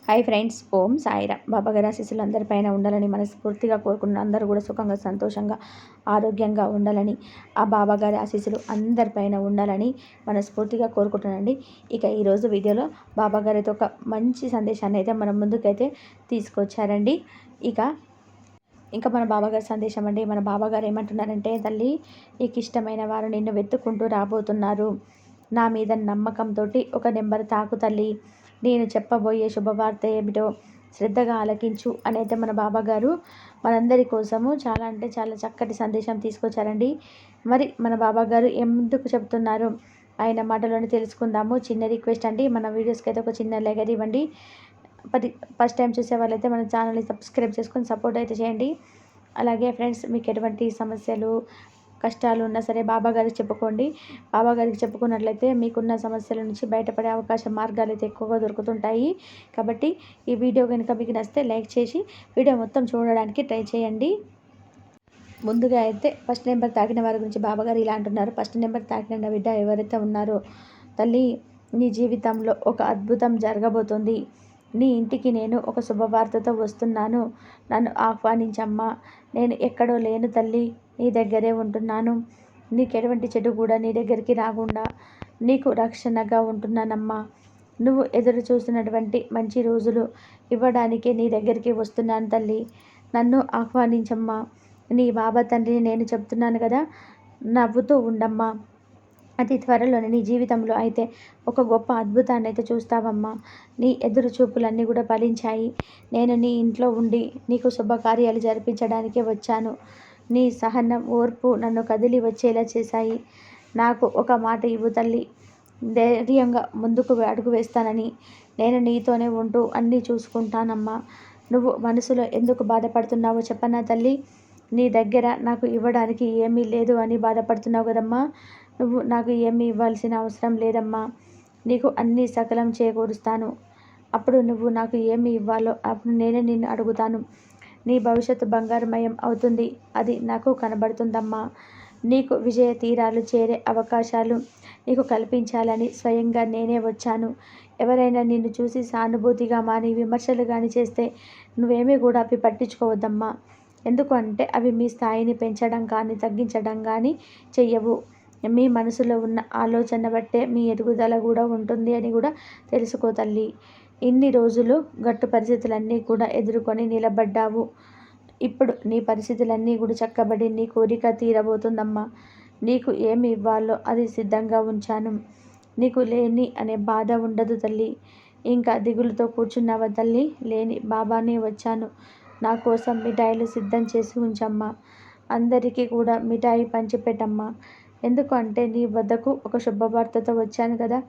Hi friends, ఓం సాయిరామ్. బాబాగారి ఆశీస్సులు అందరిపైన ఉండాలని మనస్ఫూర్తిగా కోరుకున్న అందరూ కూడా సుఖంగా సంతోషంగా ఆరోగ్యంగా ఉండాలని, ఆ బాబాగారి ఆశీస్సులు అందరిపైన ఉండాలని మనస్ఫూర్తిగా కోరుకుంటున్నానండి. ఇక ఈరోజు వీడియోలో బాబాగారు అయితే ఒక మంచి సందేశాన్ని అయితే మన ముందుకైతే తీసుకొచ్చారండి. ఇంకా మన బాబాగారి సందేశం అండి. మన బాబాగారు ఏమంటున్నారంటే, తల్లి, నీకు ఇష్టమైన వారు నిన్ను వెతుక్కుంటూ రాబోతున్నారు. నా మీద నమ్మకంతో ఒక నెంబర్ తాకు తల్లి. నేను చెప్పబోయే శుభవార్త ఏమిటో శ్రద్ధగా ఆలకించు అని అయితే మన బాబాగారు మనందరి కోసము చాలా అంటే చాలా చక్కటి సందేశం తీసుకొచ్చారండి. మరి మన బాబాగారు ఎందుకు చెప్తున్నారు ఆయన మాటలోనే తెలుసుకుందాము. చిన్న రిక్వెస్ట్ అండి, మన వీడియోస్కి అయితే ఒక చిన్న లైక్ ఇవ్వండి. ఫస్ట్ టైం చూసే వాళ్ళైతే మన ఛానల్ని సబ్స్క్రైబ్ చేసుకొని సపోర్ట్ అయితే చేయండి. అలాగే ఫ్రెండ్స్, మీకు ఎటువంటి సమస్యలు కష్టాలు ఉన్నా సరే బాబాగారికి చెప్పుకోండి. బాబాగారికి చెప్పుకున్నట్లయితే మీకున్న సమస్యల నుంచి బయటపడే మార్గాలు అయితే ఎక్కువగా దొరుకుతుంటాయి. కాబట్టి ఈ వీడియో కనుక మీకు నచ్చితే లైక్ చేసి వీడియో మొత్తం చూడడానికి ట్రై చేయండి. ముందుగా అయితే ఫస్ట్ నెంబర్ తాకిన వారి గురించి బాబాగారు ఇలా అంటున్నారు. ఫస్ట్ నెంబర్ తాకిన బిడ్డ ఎవరైతే ఉన్నారో, తల్లి, నీ జీవితంలో ఒక అద్భుతం జరగబోతుంది. నీ ఇంటికి నేను ఒక శుభవార్తతో వస్తున్నాను. నన్ను ఆహ్వానించమ్మా. నేను ఎక్కడో లేను తల్లి, నీ దగ్గరే ఉంటున్నాను. నీకు ఎటువంటి చెడు కూడా నీ దగ్గరికి రాకుండా నీకు రక్షణగా ఉంటున్నానమ్మా. నువ్వు ఎదురు చూస్తున్నటువంటి మంచి రోజులు ఇవ్వడానికి నీ దగ్గరికి వస్తున్నాను తల్లి. నన్ను ఆహ్వానించమ్మా. నీ బాబా తండ్రిని నేను చెప్తున్నాను కదా, నవ్వుతూ ఉండమ్మా. అతి త్వరలోనే నీ జీవితంలో అయితే ఒక గొప్ప అద్భుతాన్ని అయితే చూస్తావమ్మా. నీ ఎదురు చూపులన్నీ కూడా ఫలించాయి. నేను నీ ఇంట్లో ఉండి నీకు శుభకార్యాలు జరిపించడానికే వచ్చాను. నీ సహనం, ఓర్పు నన్ను కదిలి వచ్చేలా చేశాయి. నాకు ఒక మాట ఇవ్వు తల్లి. ధైర్యంగా ముందుకు అడుగు వేస్తానని, నేను నీతోనే ఉంటూ అన్నీ చూసుకుంటానమ్మా. నువ్వు మనసులో ఎందుకు బాధపడుతున్నావో చెప్పనా తల్లి? నీ దగ్గర నాకు ఇవ్వడానికి ఏమీ లేదు అని బాధపడుతున్నావు కదమ్మా. నువ్వు నాకు ఏమీ ఇవ్వాల్సిన అవసరం లేదమ్మా. నీకు అన్నీ సకలం చేకూరుస్తాను. అప్పుడు నువ్వు నాకు ఏమి ఇవ్వాలో అప్పుడు నేనే నిన్ను అడుగుతాను. నీ భవిష్యత్తు బంగారుమయం అవుతుంది. అది నాకు కనబడుతుందమ్మా. నీకు విజయ తీరాలు చేరే అవకాశాలు నీకు కల్పించాలని స్వయంగా నేనే వచ్చాను. ఎవరైనా నిన్ను చూసి సానుభూతిగా మాని విమర్శలు కానీ చేస్తే నువ్వేమీ కూడా అవి పట్టించుకోవద్దమ్మా. ఎందుకంటే అవి మీ స్థాయిని పెంచడం కానీ తగ్గించడం కానీ చెయ్యవు. మీ మనసులో ఉన్న ఆలోచన బట్టే మీ ఎదుగుదల కూడా ఉంటుంది అని కూడా తెలుసుకో తల్లి. ఇన్ని రోజులు గట్టు పరిస్థితులన్నీ కూడా ఎదుర్కొని నిలబడ్డావు. ఇప్పుడు నీ పరిస్థితులన్నీ కూడా చక్కబడి నీ కోరిక తీరబోతుందమ్మా. నీకు ఏమి ఇవ్వాలో అది సిద్ధంగా ఉంచాను. నీకు లేని అనే బాధ ఉండదు తల్లి. ఇంకా దిగులుతో కూర్చున్నావా తల్లి? లేని బాబానే వచ్చాను. నా కోసం మిఠాయిలు సిద్ధం చేసి ఉంచమ్మా. అందరికీ కూడా మిఠాయి పంచిపెట్టమ్మా. ఎందుకంటే నీ వద్దకు ఒక శుభవార్తతో వచ్చాను కదా.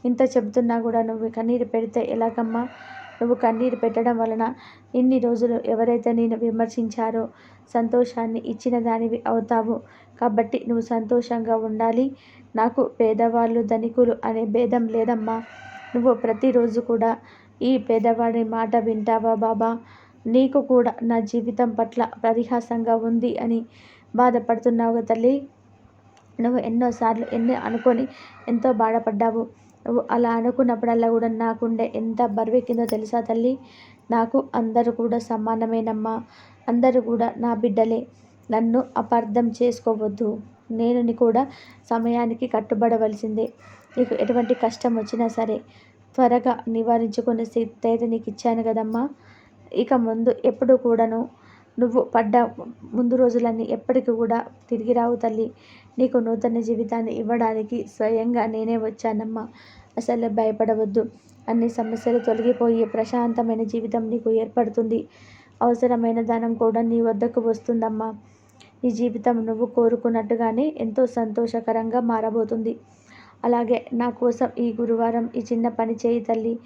ఇంత చెబుతున్నా కూడా నువ్వు కన్నీరు పెడితే ఎలాగమ్మా? నువ్వు కన్నీరు పెట్టడం వలన ఇన్ని రోజులు ఎవరైతే నేను విమర్శించారో సంతోషాన్ని ఇచ్చిన దానివి అవుతావు. కాబట్టి నువ్వు సంతోషంగా ఉండాలి. నాకు పేదవాళ్ళు ధనికులు అనే భేదం లేదమ్మా. నువ్వు ప్రతిరోజు కూడా ఈ పేదవాడి మాట వింటావా బాబా? నీకు కూడా నా జీవితం పట్ల పరిహాసంగా ఉంది అని బాధపడుతున్నావు తల్లి. నువ్వు ఎన్నోసార్లు అనుకొని ఎంతో బాధపడ్డావు. నువ్వు అలా అనుకున్నప్పుడల్లా కూడా నాకుండే ఎంత బరువెక్కిందో తెలుసా తల్లి? నాకు అందరూ కూడా సమానమేనమ్మా. అందరూ కూడా నా బిడ్డలే. నన్ను అపార్థం చేసుకోవద్దు. నేను కూడా సమయానికి కట్టుబడవలసిందే. నీకు ఎటువంటి కష్టం వచ్చినా సరే త్వరగా నివారించుకునే స్థితి అయితే నీకు ఇచ్చాను కదమ్మా. ఇక ముందు ఎప్పుడు కూడాను నువ్వు పడ్డ ముందు రోజులన్నీ ఎప్పటికీ కూడా తిరిగి రావు తల్లి. నీకు నూతన జీవితాన్ని ఇవ్వడానికి స్వయంగా నేనే వచ్చానమ్మా. అసలు భయపడవద్దు. అన్ని సమస్యలు తొలగిపోయి ప్రశాంతమైన జీవితం నీకు ఏర్పడుతుంది. అవసరమైన ధనం కూడా నీ వద్దకు వస్తుందమ్మా. నీ జీవితం నువ్వు కోరుకున్నట్టుగానే ఎంతో సంతోషకరంగా మారబోతుంది. అలాగే నా కోసం ఈ గురువారం ఈ చిన్న పని చేయి తల్లి.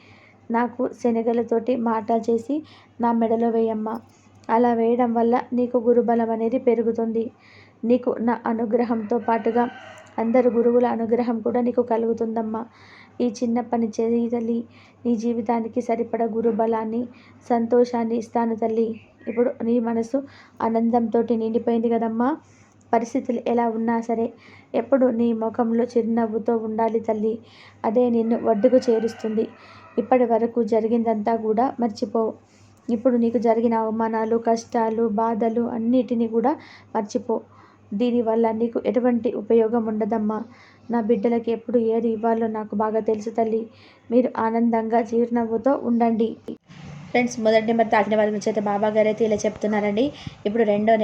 నాకు శనగలతోటి మాట చేసి నా మెడలో వేయమ్మా. అలా వేయడం వల్ల నీకు గురుబలం అనేది పెరుగుతుంది. నీకు నా అనుగ్రహంతో పాటుగా అందరు గురువుల అనుగ్రహం కూడా నీకు కలుగుతుందమ్మా. ఈ చిన్న పని చేయి తల్లి. నీ జీవితానికి సరిపడ గురుబలాన్ని, సంతోషాన్ని ఇస్తాను తల్లి. ఇప్పుడు నీ మనసు ఆనందంతో నిండిపోయింది కదమ్మా. పరిస్థితులు ఎలా ఉన్నా సరే ఎప్పుడు నీ ముఖంలో చిరునవ్వుతో ఉండాలి తల్లి. అదే నిన్ను ఒడ్డుకు చేరుస్తుంది. ఇప్పటి వరకు జరిగిందంతా కూడా మర్చిపో. ఇప్పుడు నీకు జరిగిన అవమానాలు, కష్టాలు, బాధలు అన్నిటినీ కూడా మర్చిపో. దీనివల్ల నీకు ఎటువంటి ఉపయోగం ఉండదమ్మా. నా బిడ్డలకి ఎప్పుడు ఏది ఇవ్వాలో నాకు బాగా తెలుసు తల్లి. మీరు ఆనందంగా చిరునవ్వుతో ఉండండి. ఫ్రెండ్స్, మొదటి నెంబర్ తాకిన వారి గురించి అయితే బాబా గారు అయితే ఇలా చెప్తున్నారండి. ఇప్పుడు రెండో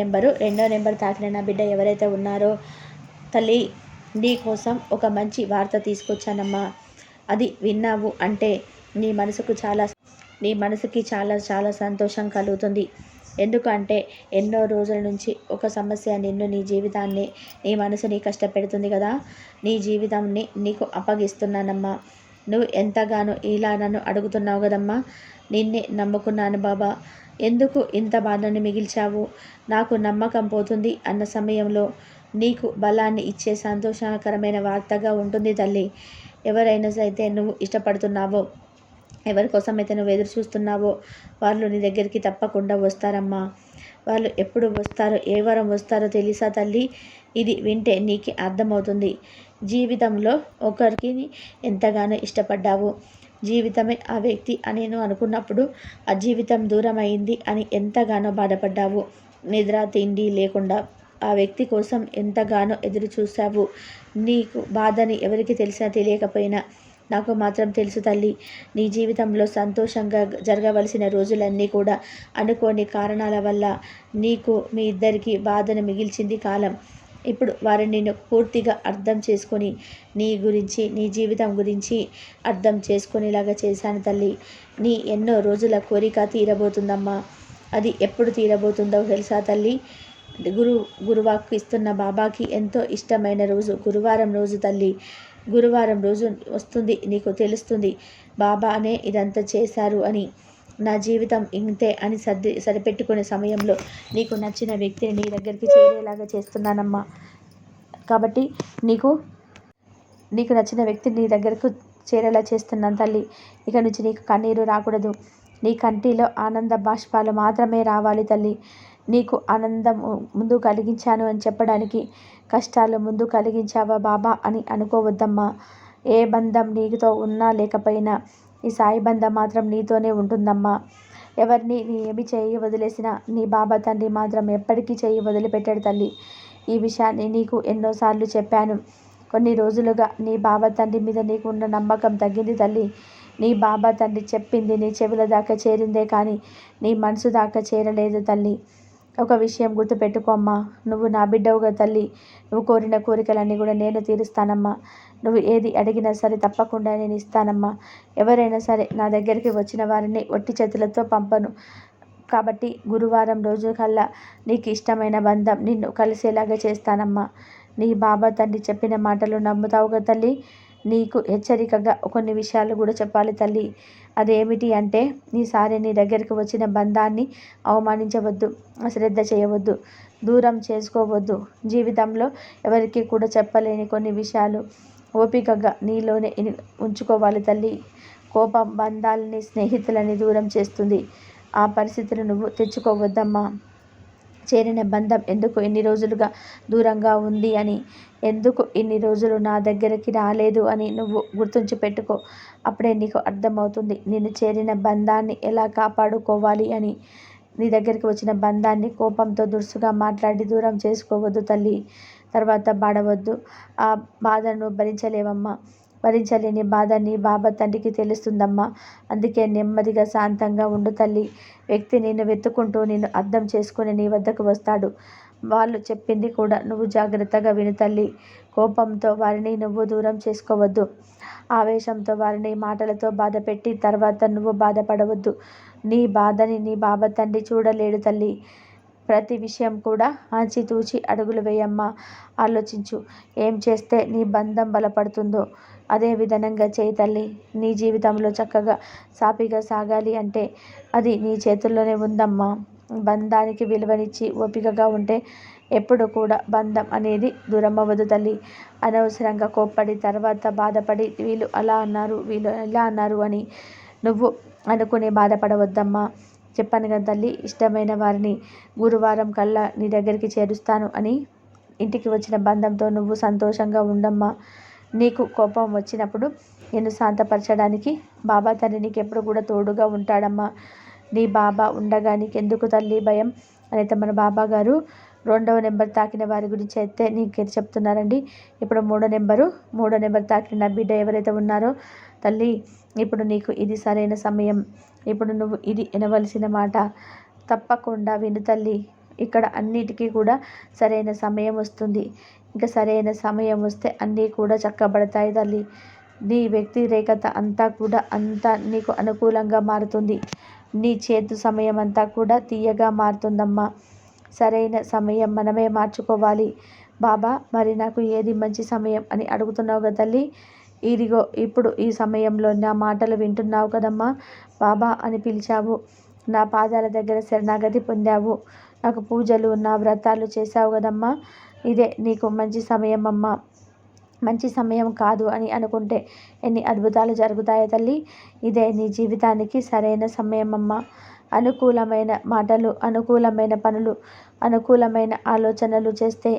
నెంబర్ తాకిన నా బిడ్డ ఎవరైతే ఉన్నారో, తల్లి నీ కోసం ఒక మంచి వార్త తీసుకొచ్చానమ్మా. అది విన్నావు అంటే నీ మనసుకి చాలా చాలా సంతోషం కలుగుతుంది. ఎందుకంటే ఎన్నో రోజుల నుంచి ఒక సమస్య నీ జీవితాన్ని, నీ మనసుని కష్టపెడుతుంది కదా. నీ జీవితాన్ని నీకు అప్పగిస్తున్నానమ్మా. నువ్వు ఎంతగానో ఇలా నన్ను అడుగుతున్నావు కదమ్మా. నిన్నే నమ్ముకున్నాను బాబా, ఎందుకు ఇంత బాధను మిగిల్చావు, నాకు నమ్మకం పోతుంది అన్న సమయంలో నీకు బలాన్ని ఇచ్చే సంతోషకరమైన వార్తగా ఉంటుంది తల్లి. ఎవరైనా అయితే నువ్వు ఇష్టపడుతున్నావో, ఎవరి కోసమైతే నువ్వు ఎదురు చూస్తున్నావో వాళ్ళు నీ దగ్గరికి తప్పకుండా వస్తారమ్మా. వాళ్ళు ఎప్పుడు వస్తారో, ఏ వారం వస్తారో తెలుసా తల్లి. ఇది వింటే నీకు అర్థమవుతుంది. జీవితంలో ఒకరికి ఎంతగానో ఇష్టపడ్డావు, జీవితమే ఆ వ్యక్తి అని నేను అనుకున్నప్పుడు ఆ జీవితం దూరం అయింది అని ఎంతగానో బాధపడ్డావు. నిద్ర తిండి లేకుండా ఆ వ్యక్తి కోసం ఎంతగానో ఎదురు చూసావు. నీకు బాధని ఎవరికి తెలిసినా తెలియకపోయినా నాకు మాత్రం తెలుసు తల్లి. నీ జీవితంలో సంతోషంగా జరగవలసిన రోజులన్నీ కూడా అనుకోని కారణాల వల్ల నీకు మీ ఇద్దరికి బాధను మిగిల్చింది కాలం. ఇప్పుడు వారిని నేను పూర్తిగా అర్థం చేసుకొని నీ గురించి, నీ జీవితం గురించి అర్థం చేసుకునేలాగా చేశాను తల్లి. నీ ఎన్నో రోజుల కోరిక తీరబోతుందమ్మా. అది ఎప్పుడు తీరబోతుందో తెలుసా తల్లి. గురువాకు ఇస్తున్న బాబాకి ఎంతో ఇష్టమైన రోజు గురువారం రోజు తల్లి. గురువారం రోజు వస్తుంది, నీకు తెలుస్తుంది బాబానే ఇదంతా చేశారు అని. నా జీవితం ఇంతే అని సరిపెట్టుకునే సమయంలో నీకు నచ్చిన వ్యక్తిని నీ దగ్గరికి చేరేలాగా చేస్తున్నానమ్మా. కాబట్టి నీకు నచ్చిన వ్యక్తిని నీ దగ్గరకు చేరేలా చేస్తున్నాను తల్లి. ఇక నుంచి నీకు కన్నీరు రాకూడదు. నీ కంటిలో ఆనంద బాష్పాలు మాత్రమే రావాలి తల్లి. నీకు ఆనందం ముందు కలిగించాను అని చెప్పడానికి కష్టాలు ముందు కలిగించావా బాబా అని అనుకోవద్దమ్మా. ఏ బంధం నీతో ఉన్నా లేకపోయినా ఈ సాయి బంధం మాత్రం నీతోనే ఉంటుందమ్మా. ఎవరిని నీ ఏమి చేయి వదిలేసినా నీ బాబా తండ్రి మాత్రం ఎప్పటికీ చేయి వదిలిపెట్టాడు తల్లి. ఈ విషయాన్ని నీకు ఎన్నోసార్లు చెప్పాను. కొన్ని రోజులుగా నీ బాబా తండ్రి మీద నీకు ఉన్న నమ్మకం తగ్గింది తల్లి. నీ బాబా తండ్రి చెప్పింది నీ చెవుల దాకా చేరిందే కానీ నీ మనసు దాకా చేరలేదు తల్లి. ఒక విషయం గుర్తుపెట్టుకోమ్మా, నువ్వు నా బిడ్డవుగా తల్లి. నువ్వు కోరిన కోరికలన్నీ కూడా నేను తీరుస్తానమ్మా. నువ్వు ఏది అడిగినా సరే తప్పకుండా నేను ఇస్తానమ్మా. ఎవరైనా సరే నా దగ్గరికి వచ్చిన వారిని ఒట్టి చేతులతో పంపను. కాబట్టి గురువారం రోజు కల్లా నీకు ఇష్టమైన బంధం నిన్ను కలిసేలాగా చేస్తానమ్మా. నీ బాబా తండ్రి చెప్పిన మాటలు నమ్ముతావుగా తల్లి. నీకు హెచ్చరికగా కొన్ని విషయాలు కూడా చెప్పాలి తల్లి. అదేమిటి అంటే, ఈసారి నీ దగ్గరికి వచ్చిన బంధాన్ని అవమానించవద్దు, అశ్రద్ధ చేయవద్దు, దూరం చేసుకోవద్దు. జీవితంలో ఎవరికి కూడా చెప్పలేని కొన్ని విషయాలు ఓపికగా నీలోనే ఉంచుకోవాలి తల్లి. కోపం బంధాలని, స్నేహితులని దూరం చేస్తుంది. ఆ పరిస్థితిని నువ్వు తెచ్చుకోవద్దమ్మా. చేరిన బంధం ఎందుకు ఇన్ని రోజులుగా దూరంగా ఉంది అని, ఎందుకు ఇన్ని రోజులు నా దగ్గరికి రాలేదు అని నువ్వు గుర్తుంచి పెట్టుకో. అప్పుడే నీకు అర్థమవుతుంది నేను చేరిన బంధాన్ని ఎలా కాపాడుకోవాలి అని. నీ దగ్గరికి వచ్చిన బంధాన్ని కోపంతో దురుసుగా మాట్లాడి దూరం చేసుకోవద్దు తల్లి. తర్వాత బాధవద్దు. ఆ బాధను భరించలేవమ్మా. భరించలేని బాధ నీ బాబా తండ్రికి తెలుస్తుందమ్మా. అందుకే నెమ్మదిగా శాంతంగా ఉండు తల్లి. వ్యక్తి నిన్ను వెతుక్కుంటూ నిన్ను అర్థం చేసుకుని నీ వద్దకు వస్తాడు. వాళ్ళు చెప్పింది కూడా నువ్వు జాగ్రత్తగా విను తల్లి. కోపంతో వారిని నువ్వు దూరం చేసుకోవద్దు. ఆవేశంతో వారిని మాటలతో బాధపెట్టి తర్వాత నువ్వు బాధపడవద్దు. నీ బాధని నీ బాబా తండ్రి చూడలేడు తల్లి. ప్రతి విషయం కూడా ఆచితూచి అడుగులు వేయమ్మా. ఆలోచించు. ఏం చేస్తే నీ బంధం బలపడుతుందో అదే విధంగా చేయి తల్లి. నీ జీవితంలో చక్కగా సాఫీగా సాగాలి అంటే అది నీ చేతుల్లోనే ఉందమ్మా. బంధానికి విలువనిచ్చి ఓపికగా ఉంటే ఎప్పుడు కూడా బంధం అనేది దూరం అవ్వదు తల్లి. అనవసరంగా కోప్పడి తర్వాత బాధపడి వీళ్ళు అలా అన్నారు, వీళ్ళు ఇలా అన్నారు అని నువ్వు అనుకుని బాధపడవద్దమ్మా. చెప్పాను కదా తల్లి, ఇష్టమైన వారిని గురువారం కల్లా నీ దగ్గరికి చేరుస్తాను అని. ఇంటికి వచ్చిన బంధంతో నువ్వు సంతోషంగా ఉండమ్మా. నీకు కోపం వచ్చినప్పుడు నిన్ను శాంతపరచడానికి బాబా తండ్రి నీకు ఎప్పుడు కూడా తోడుగా ఉంటాడమ్మా. నీ బాబా ఉండగా నీకెందుకు తల్లి భయం అయితే మన బాబా గారు 2వ నెంబర్ తాకిన వారి గురించి అయితే నీకు చెప్తున్నారండి. ఇప్పుడు 3వ నెంబర్ తాకిన నా బిడ్డ ఎవరైతే ఉన్నారో తల్లి, ఇప్పుడు నీకు ఇది సరైన సమయం. ఇప్పుడు నువ్వు ఇది వినవలసిన మాట. తప్పకుండా విను తల్లి. ఇక్కడ అన్నిటికీ కూడా సరైన సమయం వస్తుంది. ఇంకా సరైన సమయం వస్తే అన్నీ కూడా చక్కబడతాయి తల్లి. నీ వ్యక్తిరేకత అంతా నీకు అనుకూలంగా మారుతుంది. నీ చేతు సమయం అంతా కూడా తీయగా మారుతుందమ్మా. సరైన సమయం మనమే మార్చుకోవాలి. బాబా మరి నాకు ఏది మంచి సమయం అని అడుగుతున్నావు కదా తల్లి. ఇదిగో ఇప్పుడు ఈ సమయంలో నా మాటలు వింటున్నావు కదమ్మా. బాబా అని పిలిచావు, నా పాదాల దగ్గర శరణాగతి పొందావు, నాకు పూజలు నా వ్రతాలు చేశావు కదమ్మా. ఇదే నీకు మంచి సమయం అమ్మా. మంచి సమయం కాదు అని అనుకుంటే ఎన్ని అద్భుతాలు జరుగుతాయో తల్లి. ఇదే నీ జీవితానికి సరైన సమయం అమ్మా. అనుకూలమైన మాటలు, అనుకూలమైన పనులు, అనుకూలమైన ఆలోచనలు చేస్తే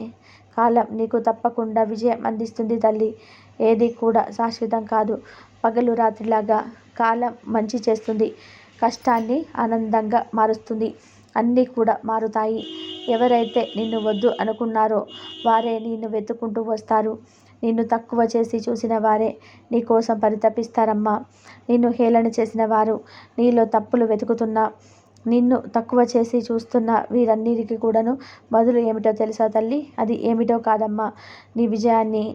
కాలం నీకు తప్పకుండా విజయం అందిస్తుంది తల్లి. ఏది కూడా శాశ్వతం కాదు. పగలు రాత్రిలాగా కాలం మంచి చేస్తుంది. కష్టాన్ని ఆనందంగా మారుస్తుంది. అన్నీ కూడా మారుతాయి. ఎవరైతే నిన్ను వద్దు అనుకున్నారో వారే నిన్ను వెతుక్కుంటూ వస్తారు. నిన్ను తక్కువ చేసి చూసిన వారే నీ కోసం పరితపిస్తారమ్మా. నిన్ను హేళన చేసిన వారు, నీలో తప్పులు వెతుకుతున్నా, నిన్ను తక్కువ చేసి చూస్తున్న వీరన్నిటికీ కూడాను బదులు ఏమిటో తెలుసా తల్లి? అది ఏమిటో కాదమ్మా, నీ విజయాన్ని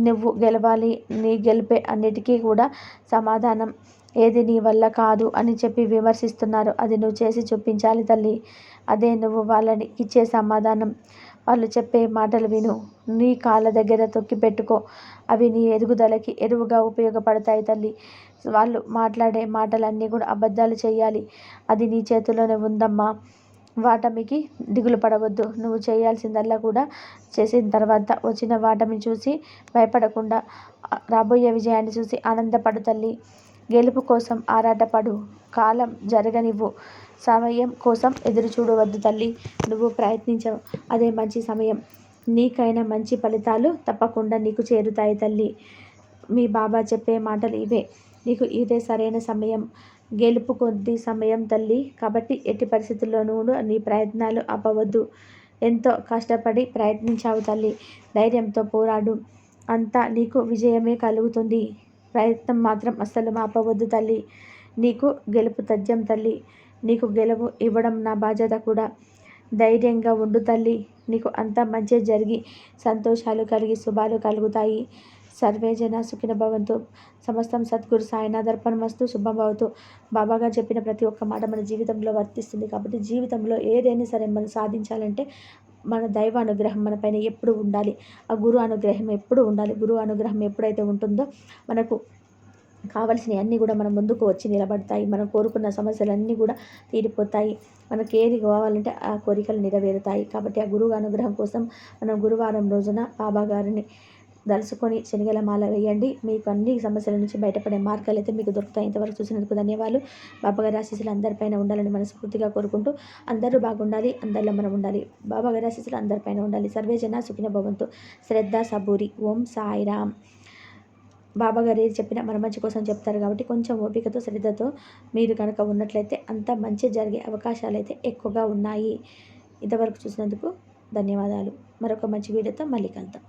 నువ్వు గెలవాలి. నీ గెలిపే అన్నిటికీ కూడా సమాధానం. ఏది నీ వల్ల కాదు అని చెప్పి విమర్శిస్తున్నారు, అది నువ్వు చేసి చూపించాలి తల్లి. అదే నువ్వు వాళ్ళని ఇచ్చే సమాధానం. వాళ్ళు చెప్పే మాటలు విను, నీ కాళ్ళ దగ్గర తొక్కి పెట్టుకో. అవి నీ ఎదుగుదలకి ఎరువుగా ఉపయోగపడతాయి తల్లి. వాళ్ళు మాట్లాడే మాటలన్నీ కూడా అబద్ధాలు చేయాలి, అది నీ చేతిలోనే ఉందమ్మా. వాటమికి దిగులు పడవద్దు. నువ్వు చేయాల్సిందల్లా కూడా చేసిన తర్వాత వచ్చిన వాటమిని చూసి భయపడకుండా రాబోయే విజయాన్ని చూసి ఆనందపడు తల్లి. గెలుపు కోసం ఆరాటపడు. కాలం జరగనివ్వు. సమయం కోసం ఎదురు చూడవద్దు తల్లి. నువ్వు ప్రయత్నించవు, అదే మంచి సమయం. నీకైనా మంచి ఫలితాలు తప్పకుండా నీకు చేరుతాయి తల్లి. మీ బాబా చెప్పే మాటలు ఇవే. నీకు ఇదే సరైన సమయం. గెలుపు కొద్ది సమయం తల్లి. కాబట్టి ఎట్టి పరిస్థితుల్లోనూ నీ ప్రయత్నాలు ఆపవద్దు. ఎంతో కష్టపడి ప్రయత్నించావు తల్లి. ధైర్యంతో పోరాడు. అంతా నీకు విజయమే కలుగుతుంది. ప్రయత్నం మాత్రం అస్సలు ఆపవద్దు తల్లి. నీకు గెలుపు తథ్యం తల్లి. నీకు గెలుపు ఇవ్వడం నా బాధ్యత కూడా. ధైర్యంగా ఉండు తల్లి. నీకు అంతా మంచి జరిగి సంతోషాలు కలిగి శుభాలు కలుగుతాయి. సర్వే జన సుఖిన భవంతు. సమస్తం సద్గురు సాయినాథ్ అర్పణమస్తు. శుభం భవతు. బాబాగారు చెప్పిన ప్రతి ఒక్క మాట మన జీవితంలో వర్తిస్తుంది. కాబట్టి జీవితంలో ఏదైనా సరే మనం సాధించాలంటే మన దైవ అనుగ్రహం మన పైన ఎప్పుడు ఉండాలి. ఆ గురు అనుగ్రహం ఎప్పుడు ఉండాలి. గురువు అనుగ్రహం ఎప్పుడైతే ఉంటుందో మనకు కావలసినవి అన్నీ కూడా మన ముందుకు వచ్చి నిలబడతాయి. మనం కోరుకున్న సమస్యలన్నీ కూడా తీరిపోతాయి. మనకి ఏది కావాలంటే ఆ కోరికలు నెరవేరుతాయి. కాబట్టి ఆ గురువు అనుగ్రహం కోసం మనం గురువారం రోజున బాబా గారిని దలుసుకొని శనగల మాల వేయండి. మీకు అన్ని సమస్యల నుంచి బయటపడే మార్గాలు అయితే మీకు దొరుకుతాయి. ఇంతవరకు చూసినందుకు ధన్యవాదాలు. బాబాగారి ఆశీస్సులు అందరిపైన ఉండాలని మనస్ఫూర్తిగా కోరుకుంటూ, అందరూ బాగుండాలి, అందరిలో మనం ఉండాలి. బాబాగారి ఆశీస్సులు అందరిపైన ఉండాలి. సర్వే జన సుఖిన భవంతు. శ్రద్ధ సబూరి. ఓం సాయిరామ్. బాబాగారు ఏది చెప్పినా మన మంచి కోసం చెప్తారు కాబట్టి కొంచెం ఓపికతో శ్రద్ధతో మీరు కనుక ఉన్నట్లయితే అంత మంచి జరిగే అవకాశాలు అయితే ఎక్కువగా ఉన్నాయి. ఇంతవరకు చూసినందుకు ధన్యవాదాలు. మరొక మంచి వీడియోతో మళ్ళీ కలుద్దాం.